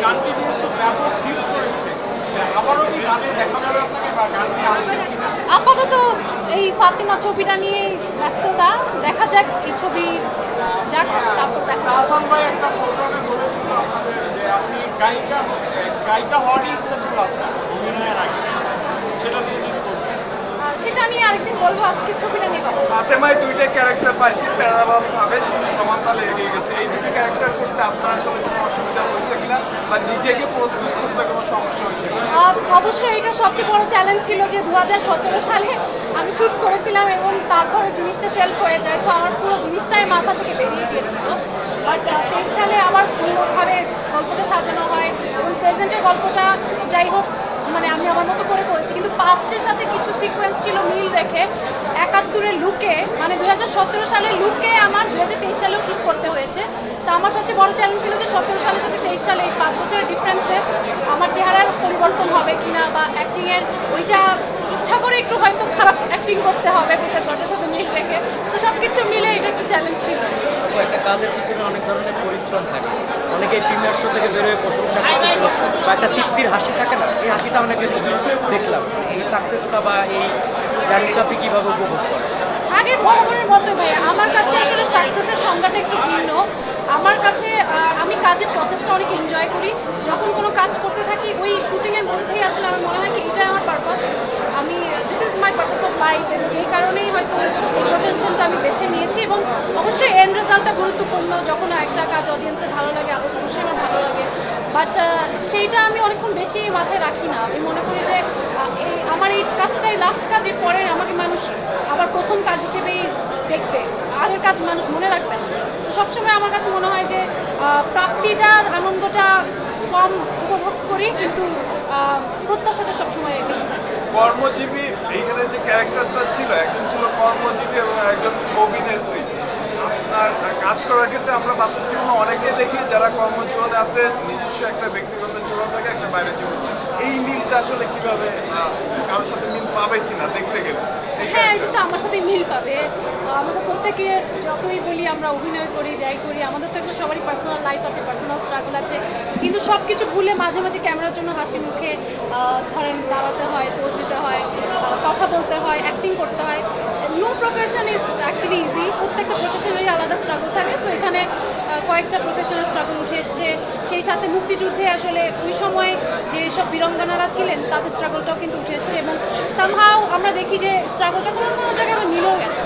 গানটি যেহেতু ব্যাপক হিট করেছে, আবারও কি গানে দেখা যাবে আপনাকে বা গান নিয়ে আসছেন কিনা? আপাতত এই ফাতিমা ছবিটা নিয়ে ব্যস্ততা, দেখা যাক এই ছবি যাক, তারপর দেখা। তাহসান ভাই একটা প্রোগ্রামে বলেছিল আপনাদের যে আপনি গায়িকা হওয়ারই ইচ্ছা ছিল আপনার অভিনয়ের আগে, সেটা নিয়ে যদি বলতেন। সেটা নিয়ে আরেকদিন বলবো, আজকে ছবিটা নিয়ে কথা। ফাতেমায় দুইটা ক্যারেক্টার পাইছি, প্যারালাল ভাবে সমানতালে এগিয়ে গেছে। এই দুটো ক্যারেক্টার করতে আপনার আসলে কোনো অসুবিধা হয়েছে কিনা বা নিজেকে প্রস্তুত করতে কোনো সমস্যা হয়েছে কিনা? অবশ্যই এটা সবচেয়ে বড় চ্যালেঞ্জ ছিল যে 2017 সালে আমি শ্যুট করেছিলাম এবং তারপরে জিনিসটা শেলফ হয়ে যায়, সো আমার পুরো জিনিসটাই মাথা থেকে বেরিয়ে গিয়েছিল। বাট 23 সালে আবার পুরোভাবে গল্পটা সাজানো হয় এবং প্রেজেন্টের গল্পটা যাই হোক মানে আমি আমার মতো করে করেছি, কিন্তু পাস্টের সাথে কিছু সিকোয়েন্স ছিল মিল রেখে 71-এর লুকে, মানে 2017 সালের লুকে আমার 2023 সালেও শ্যুট করতে হয়েছে। তো আমার সবচেয়ে বড় চ্যালেঞ্জ ছিল যে 17 সালের সাথে 23 সালে এই 5 বছরের ডিফারেন্সে আমার চেহারার পরিবর্তন হবে কিনা বা অ্যাক্টিংয়ের ওইটা ইচ্ছা করে একটু হয়তো খারাপ অ্যাক্টিং করতে হবে বিকজ ওটার সাথে মিল রেখে, তো সব কিছু মিলে এটা একটু চ্যালেঞ্জ ছিল। একটা কাজের পিছনে অনেক ধরনের পরিশ্রম থাকে, অনেকে প্রিমিয়ার শো থেকে বেরোয় প্রশংসা করতেছিল বা একটা তৃপ্তির হাসি থাকে না, এই হাসিটা অনেকে দেখলাম। এই সাকসেসটা বা এই জার্নিটা আপনি কীভাবে উপভোগ করেন? আগের বরাবরের মতো ভাই, আমার কাছে আসলে সাকসেসের সংজ্ঞাটা একটু ভিন্ন। আমার কাছে আমি কাজের প্রসেসটা অনেক এনজয় করি, যখন কোনো কাজ করতে থাকি ওই শুটিংয়ের মধ্যেই আসলে আমার মনে হয় কি এটাই আমার পারপাস, আমি this is my purpose of life, এবং এই কারণেই হয়তো প্রফেশনটা আমি বেছে নিয়েছি। এবং অবশ্যই এন্ড রেজাল্টটা গুরুত্বপূর্ণ, যখন একটা কাজ অডিয়েন্সের ভালো লাগে আবার অবশ্যই আমার ভালো লাগে, বাট সেইটা আমি অনেকক্ষণ বেশি মাথায় রাখি না। আমি মনে করি যে আমার এই কাজটাই লাস্ট কাজ, এর পরে আমাকে মানুষ আবার প্রথম কাজ হিসেবেই দেখবে, আগের কাজ মানুষ মনে রাখবে না। তো সবসময় আমার কাছে মনে হয় যে প্রাপ্তিটার আনন্দটা কম উপভোগ করি, কিন্তু প্রত্যাশাটা সবসময় বেশি থাকে। কর্মজীবী এইখানে যে ক্যারেক্টারটা ছিল, একজন ছিল কর্মজীবী এবং একজন অভিনেত্রী। আপনার কাজ করার ক্ষেত্রে আমরা বাস্তব জীবনে অনেকে দেখি যারা কর্মজীবনে আছে, নিজস্ব একটা ব্যক্তিগত জীবন থাকে, একটা বাইরের জীবন। এই মিলটা আসলে কিভাবে কারোর সাথে মিল পাবে কিনা দেখতে গেলে? হ্যাঁ, এটা তো আমার সাথে মিল পাবে। আমাদের প্রত্যেকের যতই বলি আমরা অভিনয় করি যাই করি, আমাদের তো একটা সবারই পার্সোনাল লাইফ আছে, পার্সোনাল স্ট্রাগল আছে, কিন্তু সব কিছু ভুলে মাঝে মাঝে ক্যামেরার জন্য হাসি মুখে ধরেন দাঁড়াতে হয়, পোজ দিতে হয়, কথা বলতে হয়, অ্যাক্টিং করতে হয়। No profession is actually easy, প্রত্যেকটা প্রফেশনেরই আলাদা স্ট্রাগল থাকে। সো এখানে কয়েকটা প্রফেশনাল স্ট্রাগল উঠে এসছে, সেই সাথে মুক্তিযুদ্ধে আসলে ওই সময় যেসব বীরাঙ্গনারা ছিলেন তাদের স্ট্রাগলটাও কিন্তু উঠে এসছে, এবং সামহাও আমরা দেখি যে স্ট্রাগলটা কোনো কোনো জায়গায় মিলেও গেছে।